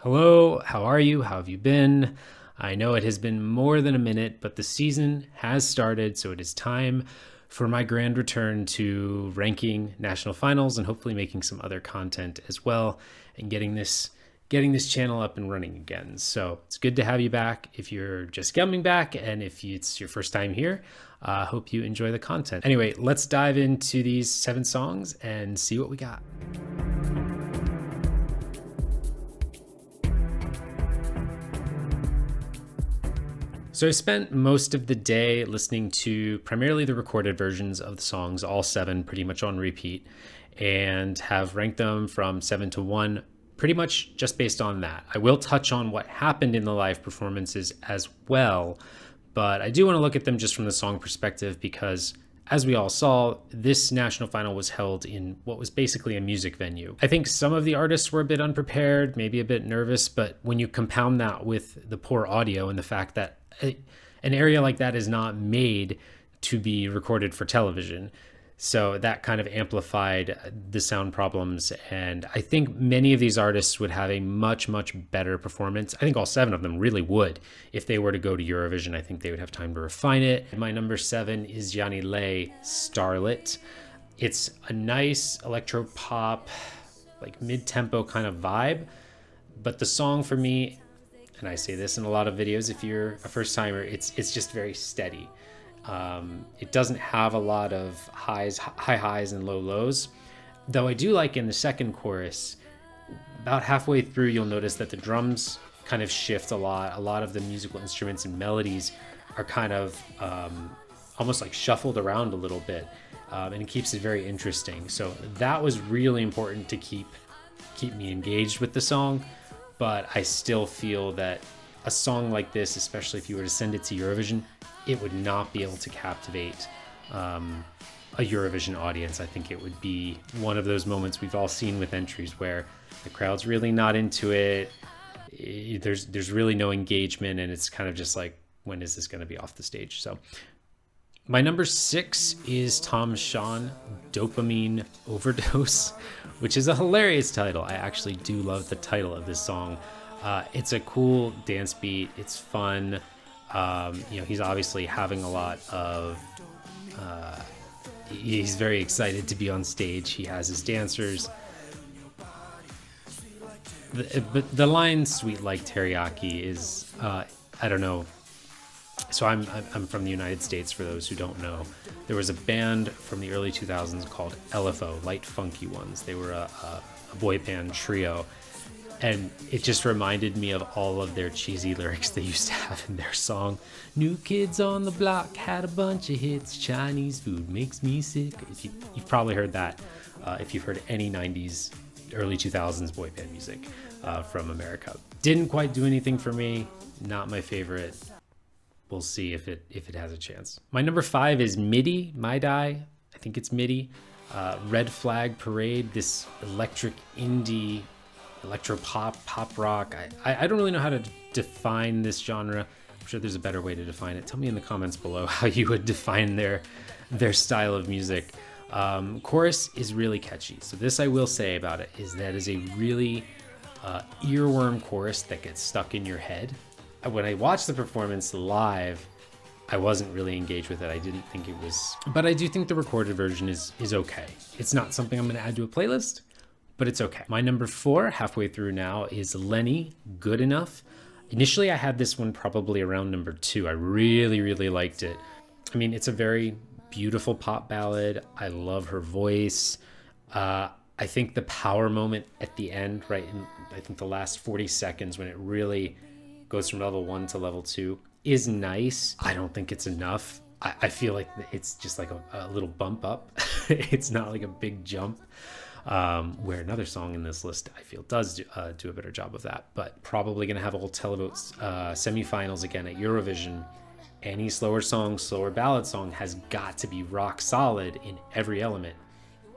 Hello, how are you? How have you been? I know it has been more than a minute, but the season has started, so it is time for my grand return to ranking national finals and hopefully making some other content as well and getting this channel up and running again. So it's good to have you back. If you're just coming back and if it's your first time here, hope you enjoy the content. Anyway, let's dive into these 7 songs and see what we got. So I spent most of the day listening to primarily the recorded versions of the songs, all 7 pretty much on repeat, and have ranked them from 7 to 1 pretty much just based on that. I will touch on what happened in the live performances as well, but I do want to look at them just from the song perspective because, as we all saw, this national final was held in what was basically a music venue. I think some of the artists were a bit unprepared, maybe a bit nervous, but when you compound that with the poor audio and the fact that an area like that is not made to be recorded for television, so that kind of amplified the sound problems. And I think many of these artists would have a much, much better performance. I think all 7 of them really would. If they were to go to Eurovision, I think they would have time to refine it. My number 7 is Yanni Lay, Starlet. It's a nice electro pop, like mid-tempo kind of vibe. But the song for me, and I say this in a lot of videos, if you're a first timer, it's just very steady. It doesn't have a lot of high highs and low lows, though I do like in the second chorus, about halfway through, you'll notice that the drums kind of shift a lot. A lot of the musical instruments and melodies are kind of almost like shuffled around a little bit, and it keeps it very interesting. So that was really important to keep me engaged with the song. But I still feel that a song like this, especially if you were to send it to Eurovision, it would not be able to captivate a Eurovision audience. I think it would be one of those moments we've all seen with entries where the crowd's really not into it. There's really no engagement, and it's kind of just like, when is this going to be off the stage? So my number 6 is Tom Shawn, Dopamine Overdose, which is a hilarious title. I actually do love the title of this song. It's a cool dance beat. It's fun. He's obviously having a lot of... he's very excited to be on stage. He has his dancers. But the line "sweet like teriyaki" is, I don't know. So I'm from the United States, for those who don't know. There was a band from the early 2000s called LFO, Light Funky Ones. They were a boy band trio. And it just reminded me of all of their cheesy lyrics they used to have in their song. New Kids on the Block had a bunch of hits. Chinese food makes me sick. You've probably heard that if you've heard any 90s, early 2000s boy band music from America. Didn't quite do anything for me. Not my favorite. We'll see if it has a chance. My number 5 is MIDI, I think it's MIDI. Red Flag Parade, this electric indie, electro pop rock. I don't really know how to define this genre. I'm sure there's a better way to define it. Tell me in the comments below how you would define their style of music. Chorus is really catchy. So this I will say about it is that is a really earworm chorus that gets stuck in your head. When I watched the performance live, I wasn't really engaged with it. I didn't think it was, but I do think the recorded version is okay. It's not something I'm going to add to a playlist, but it's okay. My number 4, halfway through now, is Lenny, Good Enough. Initially, I had this one probably around number 2. I really, really liked it. I mean, it's a very beautiful pop ballad. I love her voice. I think the power moment at the end, right in, I think the last 40 seconds when it really goes from level 1 to level 2 is nice. I don't think it's enough. I feel like it's just like a little bump up. It's not like a big jump, where another song in this list I feel does do a better job of that. But probably going to have old televotes semifinals again at Eurovision. Any slower ballad song has got to be rock solid in every element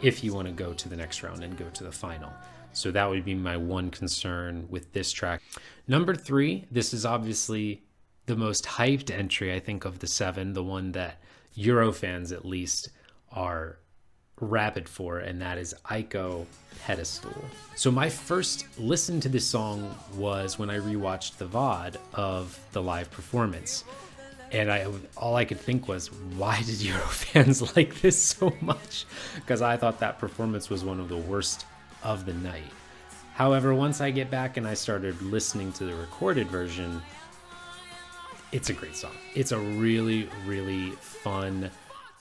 if you want to go to the next round and go to the final. So that would be my one concern with this track. Number 3, this is obviously the most hyped entry, I think, of the 7, the one that Euro fans at least are rapid for, and that is Aiko Pedestal. So my first listen to this song was when I rewatched the VOD of the live performance. And all I could think was, why did Eurofans like this so much? Because I thought that performance was one of the worst of the night. However, once I get back and I started listening to the recorded version, it's a great song. It's a really, really fun,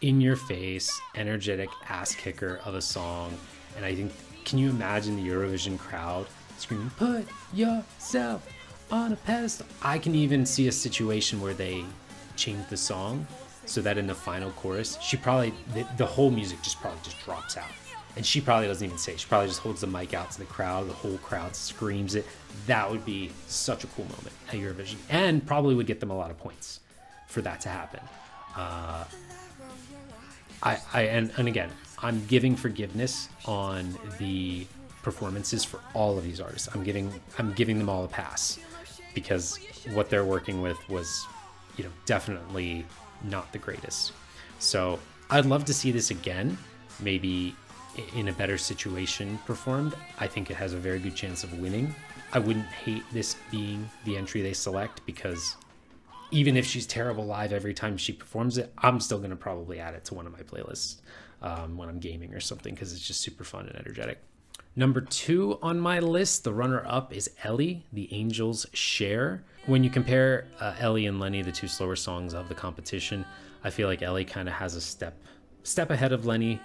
in-your-face, energetic ass kicker of a song. And I think, can you imagine the Eurovision crowd screaming, "Put yourself on a pedestal"? I can even see a situation where they change the song so that in the final chorus, the whole music probably just drops out. And she probably doesn't even say it. She probably just holds the mic out to the crowd. The whole crowd screams it. That would be such a cool moment at Eurovision, and probably would get them a lot of points for that to happen. And again, I'm giving forgiveness on the performances for all of these artists. I'm giving them all a pass, because what they're working with was, definitely not the greatest. So I'd love to see this again, maybe in a better situation performed. I think it has a very good chance of winning. I wouldn't hate this being the entry they select, because even if she's terrible live every time she performs it, I'm still going to probably add it to one of my playlists when I'm gaming or something, because it's just super fun and energetic. Number 2 on my list, the runner-up, is Ellie, The Angel's Share. When you compare Ellie and Lenny, the two slower songs of the competition, I feel like Ellie kind of has a step ahead of Lenny.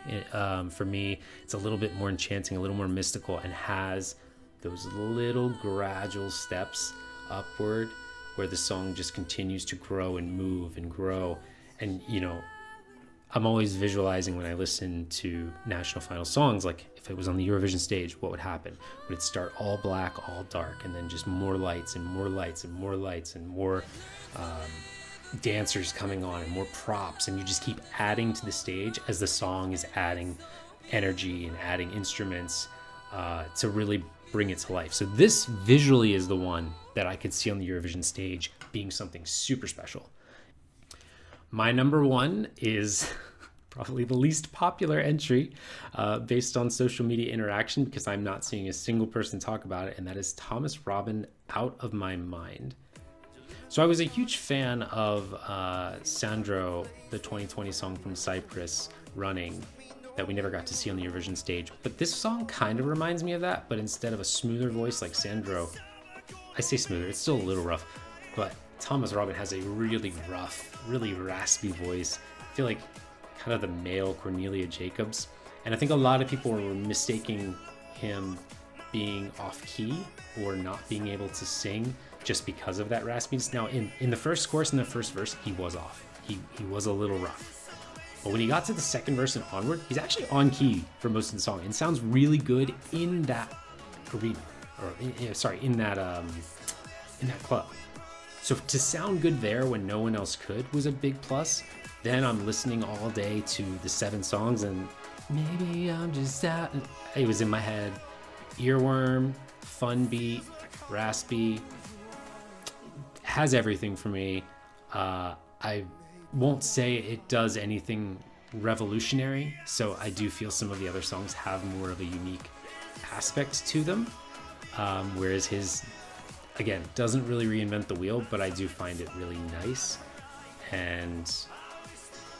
For me, it's a little bit more enchanting, a little more mystical, and has those little gradual steps upward where the song just continues to grow and move and grow. And, I'm always visualizing when I listen to national final songs, like if it was on the Eurovision stage, what would happen? Would it start all black, all dark, and then just more lights and more lights and more lights and more dancers coming on and more props, and you just keep adding to the stage as the song is adding energy and adding instruments to really bring it to life. So this visually is the one that I could see on the Eurovision stage being something super special. My number 1 is probably the least popular entry based on social media interaction, because I'm not seeing a single person talk about it, and that is Thomas Robin, Out of My Mind. So I was a huge fan of Sandro, the 2020 song from Cyprus, Running, that we never got to see on the Eurovision stage. But this song kind of reminds me of that, but instead of a smoother voice like Sandro, I say smoother, it's still a little rough, but Thomas Robin has a really rough, really raspy voice. I feel like kind of the male Cornelia Jacobs. And I think a lot of people were mistaking him being off key or not being able to sing just because of that raspiness. Now, in the first chorus and the first verse, he was off. He was a little rough. But when he got to the second verse and onward, he's actually on key for most of the song. It sounds really good in that arena, or in that club. So to sound good there when no one else could was a big plus. Then I'm listening all day to the 7 songs, and maybe I'm just out. It was in my head. Earworm, fun beat, raspy, has everything for me. I won't say it does anything revolutionary, so I do feel some of the other songs have more of a unique aspect to them, whereas his, again, doesn't really reinvent the wheel, but I do find it really nice. And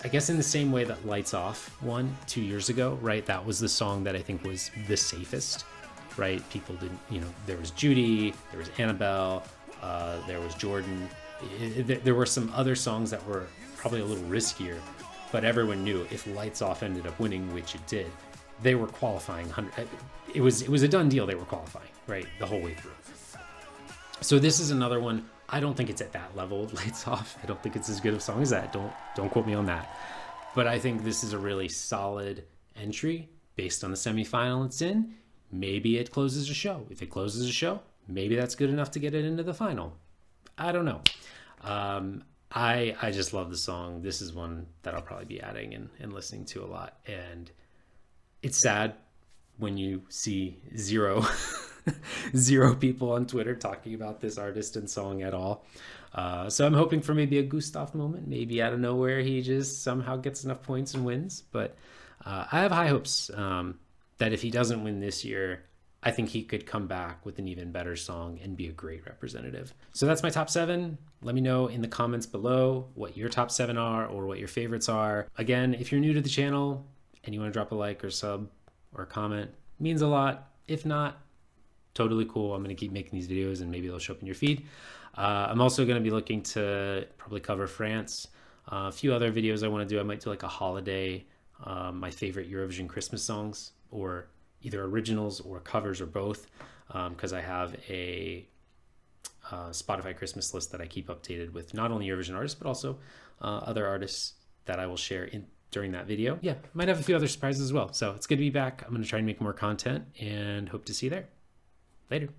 I guess in the same way that Lights Off won 2 years ago, right? That was the song that I think was the safest, right? People didn't, there was Judy, there was Annabelle, there was Jordan. There were some other songs that were probably a little riskier, but everyone knew if Lights Off ended up winning, which it did, they were qualifying. It was a done deal. They were qualifying, right, the whole way through. So this is another one. I don't think it's at that level of Lights Off. I don't think it's as good of a song as that. Don't quote me on that. But I think this is a really solid entry based on the semifinal it's in. Maybe it closes a show. If it closes a show, maybe that's good enough to get it into the final. I don't know. I just love the song. This is one that I'll probably be adding and listening to a lot. And it's sad when you see zero people on Twitter talking about this artist and song at all. So I'm hoping for maybe a Gustav moment. Maybe out of nowhere he just somehow gets enough points and wins. But I have high hopes that if he doesn't win this year, I think he could come back with an even better song and be a great representative. So that's my top 7. Let me know in the comments below what your top 7 are or what your favorites are. Again, if you're new to the channel and you want to drop a like or sub or a comment, it means a lot. If not, totally cool. I'm going to keep making these videos and maybe they'll show up in your feed. I'm also going to be looking to probably cover France. A few other videos I want to do. I might do like a holiday, my favorite Eurovision Christmas songs, or either originals or covers or both, because I have a Spotify Christmas list that I keep updated with not only Eurovision artists, but also other artists that I will share during that video. Yeah, might have a few other surprises as well. So it's good to be back. I'm going to try and make more content and hope to see you there. Later.